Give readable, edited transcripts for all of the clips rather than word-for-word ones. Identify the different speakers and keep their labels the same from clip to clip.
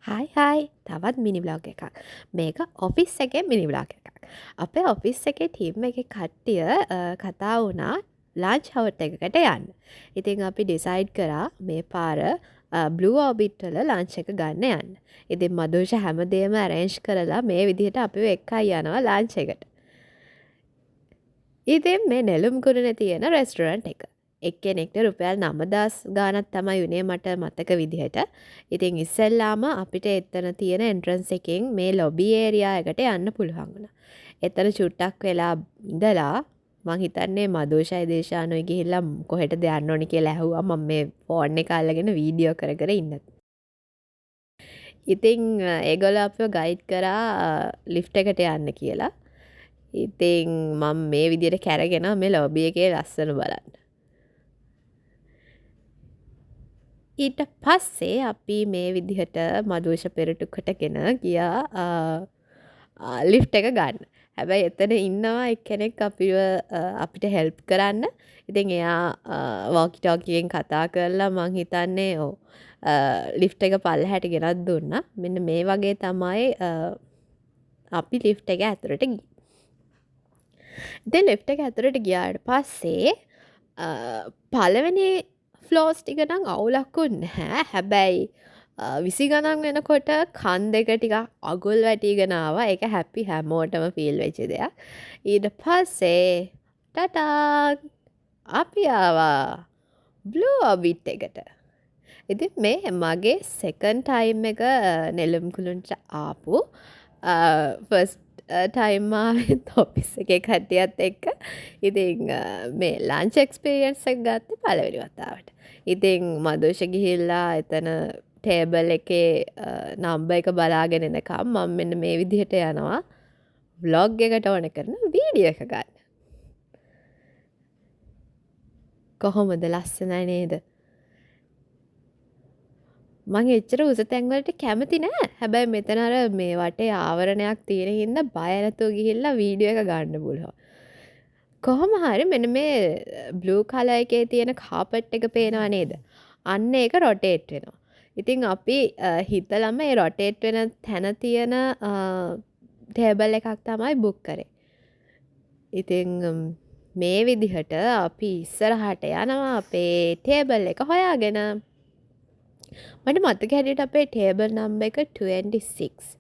Speaker 1: හයි තවත් මිනි බ්ලොග් එකක්. මේක ඔෆිස් එකේ මිනි බ්ලොග් එකක්. අපේ ඔෆිස් එකේ ටීම් එකේ කට්ටිය කතා වුණා ලන්ච් හවර් එකකට යන්න. ඉතින් අපි ඩිසයිඩ් කරා මේ පාර බ්ලූ ඔබිට් වල ලන්ච් එක ගන්න යන්න. ඉතින් මදුෂ හැමදේම ඇරේන්ජ් කරලා මේ විදිහට අපිව එක්කයි යනවා ලන්ච් එකට. ඉතින් මේ නෙළුම් කුරුණේ තියෙන රෙස්ටොරන්ට් එක. එක්කෙනෙක්ට රුපියල් 9000 ගාණක් තමයි උනේ මට මතක විදිහට. ඉතින් ඉස්සෙල්ලාම අපිට එතන තියෙන එන්ට්‍රන්ස් එකෙන් මේ ලොබි ඒරියා එකට යන්න පුළුවන් වුණා. එතන චුට්ටක් වෙලා ඉඳලා මං හිතන්නේ මදුෂයි දේශානෝයි ගිහිල්ලා කොහෙටද යන්න ඕනි කියලා ඇහුවා. මම මේ ෆෝන් එක අල්ලගෙන වීඩියෝ කර කර ඉන්නත්. ඉතින් ඒගොල්ලෝ අපිව ගයිඩ් කරා ලිෆ්ට් එකට යන්න කියලා. ඉතින් මම මේ විදිහට කැරගෙන මේ ලොබි එකේ ලස්සන බලන්න. ඊට පස්සේ අපි මේ විදිහට මදුෂ පෙරටුකටගෙන ගියා ලිෆ්ට් එක ගන්න. හැබැයි එතන ඉන්නවා එක්කෙනෙක් අපිට හෙල්ප් කරන්න. ඉතින් එයා වෝකි ටෝකියෙන් කතා කරලා මං හිතන්නේ ලිෆ්ට් එක පල්ලෙහාට ගෙනත් දුන්නා. මෙන්න මේ වගේ තමයි අපි ලිෆ්ට් එක ඇතුළට ගියේ. ඉතින් ලිෆ්ට් එක ඇතුළට ගියාට පස්සේ පළවෙනි ෆ්ලෝස් ටික නම් අවුලක්කුත් නැහැ. හැබැයි 20 ගණන් වෙනකොට කන් දෙක ටිකක් අගුල් වැටිගෙන ආවා. ඒක හැපි හැමෝටම ෆීල් වෙච්ච දෙයක්. ඊට පස්සේ ටටා අපි ආවා බ්ලූ ඔබිට් එකට. ඉතින් මේ මගේ සෙකන්ඩ් ටයිම් එක නෙළුම් කුළුන්ට ආපු ෆස්ට් ටයිම් ආවෙත් ඔෆිස් එකේ කට්ටියත් එක්ක. ඉතින් මේ ලන්ච් එක්ස්පීරියන්ස් එක ගත්තේ පළවෙනි වතාවට. ඉතින් මදුෂ ගිහිල්ලා එතන ටේබල් එකේ නම්බර් එක බලාගෙන එනකම් මම මෙන්න මේ විදිහට යනවා ව්ලොග් එකට ඕන කරන වීඩියෝ එක ගන්න. කොහොමද ලස්සනයි නේද? මං එච්චර උස තැන් වලට කැමති නෑ. හැබැයි මෙතන අර මේ වටේ ආවරණයක් තියෙන හින්දා බය නැතුව ගිහිල්ලා වීඩියෝ එක ගන්න පුළුවන්. කොහොම හරි මෙන්න මේ බ්ලූ කලර් එකේ තියෙන කාපට් එක පේනවා නේද? අන්න ඒක රොටේට් වෙනවා. ඉතින් අපි හිතලම මේ රොටේට් වෙන තැන තියෙන ටේබල් එකක් තමයි බුක් කරේ. ඉතින් මේ විදිහට අපි ඉස්සරහට යනවා අපේ ටේබල් එක හොයාගෙන. මට මතක හැටියට අපේ ටේබල් නම්බර් එක 26.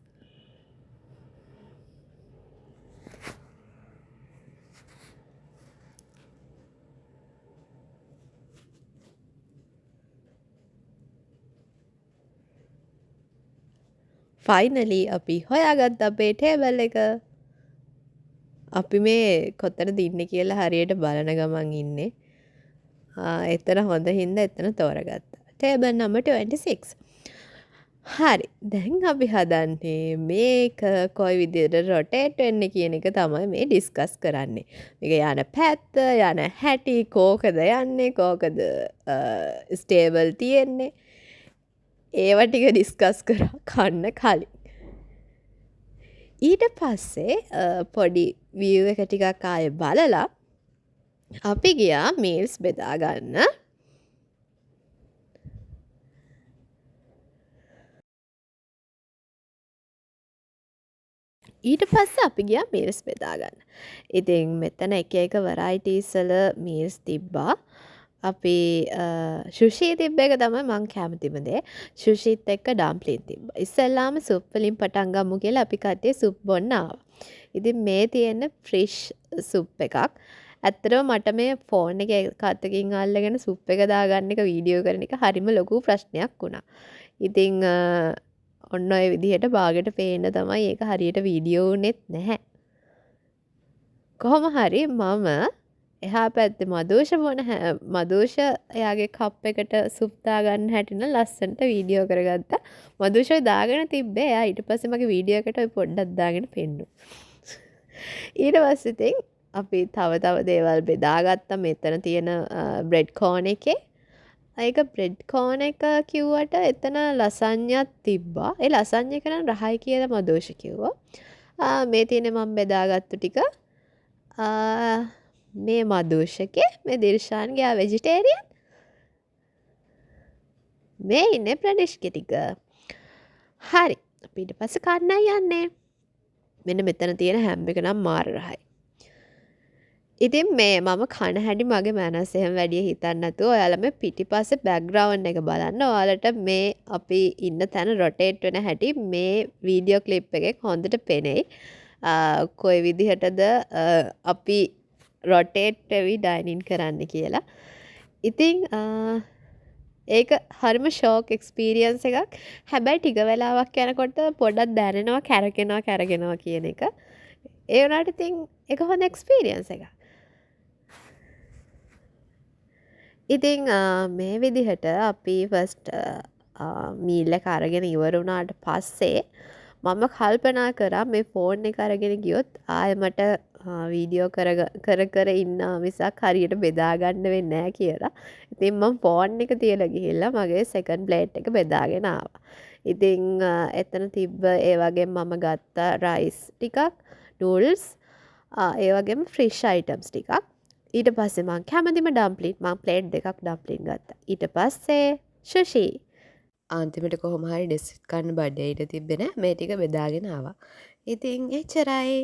Speaker 1: ෆයිනලි අපි හොයාගත්ත අපේ ටේබල් එක. අපි මේ කොතනද ඉන්නේ කියලා හරියට බලන ගමන් ඉන්නේ. එතන හොඳ හින්දා එතන තෝරගත්තා. Table number 26. හරි. දැන් අපි හදන්නේ මේක කොයි විදිහට රොටේට් වෙන්නේ කියන එක තමයි මේ ඩිස්කස් කරන්නේ. මේක යන පැත්ත, යන හැටි, කෝකද යන්නේ, කෝකද ස්ටේබල් තියෙන්නේ. ඒව ටික ඩිස්කස් කරා කන්න කලින්. ඊට පස්සේ පොඩි විව් එක ටිකක් ආයේ බලලා අපි ගියා මීල්ස් බෙදා ගන්න. ඊට පස්සේ අපි ගියා මීල්ස් බෙදා ගන්න. ඉතින් මෙතන එක එක වෙරයිටිස් වල මීල්ස් තිබ්බා. අපි සුෂි තිබ්බ එක තමයි මං කැමතිම දේ. සුෂිත් එක්ක ඩම්ප්ලින් තිබ්බා. ඉස්සෙල්ලාම සුප් වලින් පටන් ගමු කියලා අපි කට්ටිය සුප් බොන්න ආවා. ඉතින් මේ තියෙන ෆ්‍රිෂ් සුප් එකක්. ඇත්තටම මට මේ ෆෝන් එක අතකින් අල්ලගෙන සුප් එක දාගන්න එක වීඩියෝ කරන එක හරිම ලොකු ප්‍රශ්නයක් වුණා. ඉතින් ඔන්න ඔය විදිහට බාගෙට පේන්න තමයි ඒක හරියට වීඩියෝ උනේත් නැහැ. කොහොම හරි මම එහා පැත්තේ මදුෂ එයාගේ කප් එකට සුප් දාගන්න හැටින ලස්සනට වීඩියෝ කරගත්තා. මදුෂ දාගෙන තිබ්බේ. එයා ඊට පස්සේ මගේ වීඩියෝ එකට ඔය පොඩ්ඩක් දාගෙන පෙන්නුවා. ඊට පස්සේ ඉතින් අපි තව දේවල් බෙදාගත්තා. මෙතන තියෙන බ්‍රෙඩ් කෝන් එකේ. ඒක බ්‍රෙඩ් කෝන් එක කිව්වට එතන ලසඤ්ඤත් තිබ්බා. ඒ ලසඤ්ඤ එක නම් රහයි කියලා මදුෂ කිව්වා. මේ තියෙන්නේ මම බෙදාගත්තු ටික. මේ මදුෂගේ මේ දිර්ශාන්ගේ ආ වෙජිටේරියන්. මේ ඉන්නේ ප්‍රනිෂ්ක ටික. හරි අපි ඊට පස්සේ කන්නයි යන්නේ. මෙන්න මෙතන තියෙන හැම් එක නම් මාර රහයි. ඉතින් මේ මම කන හැටි මගේ මනස එහෙම වැඩිය හිතන්නේ නැතුව ඔයාලා මේ පිටිපස්සේ බෑග්ග්‍රවුන්ඩ් එක බලන්න. ඔයාලට මේ අපි ඉන්න තැන රොටේට් වෙන හැටි මේ වීඩියෝ ක්ලිප් එකෙන් හොඳට පෙනෙයි. කොයි විදිහටද අපි රොටේට් වෙවි ඩයිනින් කරන්න කියලා. ඉතින් ඒක හරිම ෂෝක් එක්ස්පීරියන්ස් එකක්. හැබැයි ටික වෙලාවක් යනකොට පොඩ්ඩක් දැනෙනවා කැරගෙනවා කියන එක. ඒ වුණාට ඉතින් ඒක හොඳ එක්ස්පීරියන්ස් එකක්. ඉතින් මේ විදිහට අපි ෆස්ට් මීල් එක අරගෙන ඉවර වුණාට පස්සේ මම කල්පනා කරා මේ ෆෝන් එක අරගෙන ගියොත් ආයෙ මට වීඩියෝ කර ඉන්නවා මිසක් හරියට බෙදා ගන්න වෙන්නේ නැහැ කියලා. ඉතින් මම ෆෝන් එක තියලා ගිහිල්ලා මගේ සෙකන්ඩ් ප්ලේට් එක බෙදාගෙන ආවා. ඉතින් එතන තිබ්බ ඒ වගේම මම ගත්තා රයිස් ටිකක්, නූඩල්ස්, ඒ වගේම ෆ්‍රිෂ් අයිටම්ස් ටිකක්. ඊට පස්සේ මං කැමතිම ඩම්ප්ලින් මං ප්ලේට් දෙකක් ඩම්ප්ලින් ගත්තා. ඊට පස්සේ සුෂි. අන්තිමට කොහොම හරි ඩෙසර්ට් කන්න බඩේට තිබ්බේ නෑ. මේ ටික බෙදාගෙන ආවා. ඉතින් එච්චරයි.